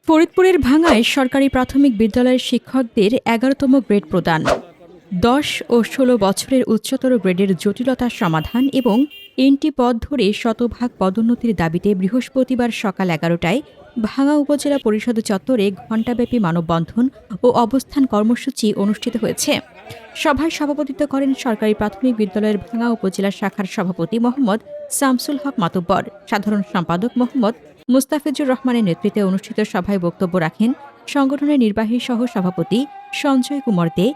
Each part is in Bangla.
ফরিদপুরের ভাঙ্গায় সরকারি প্রাথমিক বিদ্যালয়ের শিক্ষকদের ১১তম গ্রেড প্রদান, ১০ ও ১৬ বছরের উচ্চতর গ্রেডের জটিলতার সমাধান এবং এনটি পদ ধরে শতভাগ পদোন্নতির দাবিতে বৃহস্পতিবার সকাল ১১টায় ভাঙ্গা উপজেলা পরিষদ চত্বরে ঘণ্টাব্যাপী মানববন্ধন ও অবস্থান কর্মসূচি অনুষ্ঠিত হয়েছে। সভায় সভাপতিত্ব করেন সরকারি প্রাথমিক বিদ্যালয়ের ভাঙ্গা উপজেলা শাখার সভাপতি মোহাম্মদ শামসুল হক মাতুব্বর। সাধারণ সম্পাদক মোহাম্মদ মুস্তাফিজুর রহমানের নেতৃত্বে অনুষ্ঠিত সভায় বক্তব্য রাখেন সংগঠনের নির্বাহী সহ সভাপতি সঞ্জয় কুমার দে,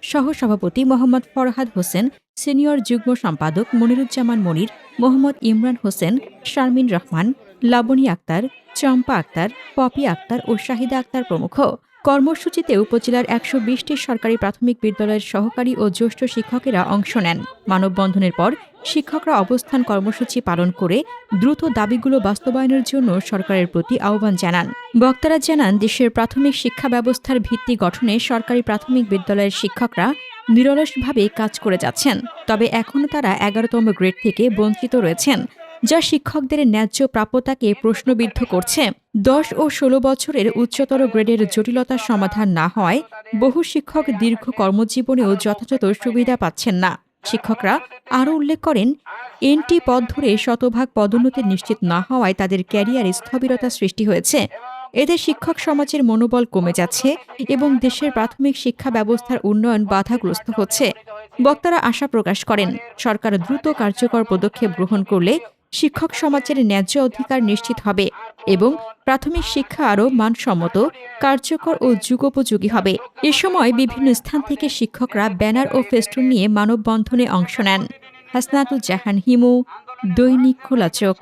সহসভাপতি মোহাম্মদ ফরহাদ হোসেন, সিনিয়র যুগ্ম সম্পাদক মনিরুজ্জামান মনির, মোহাম্মদ ইমরান হোসেন, শারমিন রহমান, লাবণী আক্তার, চম্পা আক্তার, পপি আক্তার ও শাহিদা আক্তার প্রমুখ। কর্মসূচিতে উপজেলার ১২০টি সরকারি প্রাথমিক বিদ্যালয়ের সহকারী ও জ্যেষ্ঠ শিক্ষকেরা অংশ নেন। মানববন্ধনের পর শিক্ষকরা অবস্থান কর্মসূচি পালন করে দ্রুত দাবিগুলো বাস্তবায়নের জন্য সরকারের প্রতি আহ্বান জানান। বক্তারা জানান, দেশের প্রাথমিক শিক্ষা ব্যবস্থার ভিত্তি গঠনে সরকারি প্রাথমিক বিদ্যালয়ের শিক্ষকরা নিরলসভাবে কাজ করে যাচ্ছেন, তবে এখনও তারা ১১তম গ্রেড থেকে বঞ্চিত রয়েছেন, যা শিক্ষকদের ন্যায্য প্রাপ্যতাকে প্রশ্নবিদ্ধ করছে। ১০ ও ১৬ বছরের উচ্চতর গ্রেডের জটিলতার সমাধান না হওয়ায় বহু শিক্ষক দীর্ঘ কর্মজীবনেও যথাযথ সুবিধা পাচ্ছেন না। শিক্ষকরা আরও উল্লেখ করেন, এনটি পদ ধরে শতভাগ পদোন্নতি নিশ্চিত না হওয়ায় তাদের ক্যারিয়ারে স্থবিরতা সৃষ্টি হয়েছে। এতে শিক্ষক সমাজের মনোবল কমে যাচ্ছে এবং দেশের প্রাথমিক শিক্ষা ব্যবস্থার উন্নয়ন বাধাগ্রস্ত হচ্ছে। বক্তারা আশা প্রকাশ করেন, সরকার দ্রুত কার্যকর পদক্ষেপ গ্রহণ করলে শিক্ষক সমাজের ন্যায্য অধিকার নিশ্চিত হবে এবং প্রাথমিক শিক্ষা আরও মানসম্মত, কার্যকর ও যুগোপযোগী হবে। এ সময় বিভিন্ন স্থান থেকে শিক্ষকরা ব্যানার ও ফেস্টুন নিয়ে মানববন্ধনে অংশ নেন। হাসনাতুজ্জাহান হিমু, দৈনিক খোলা চোখ।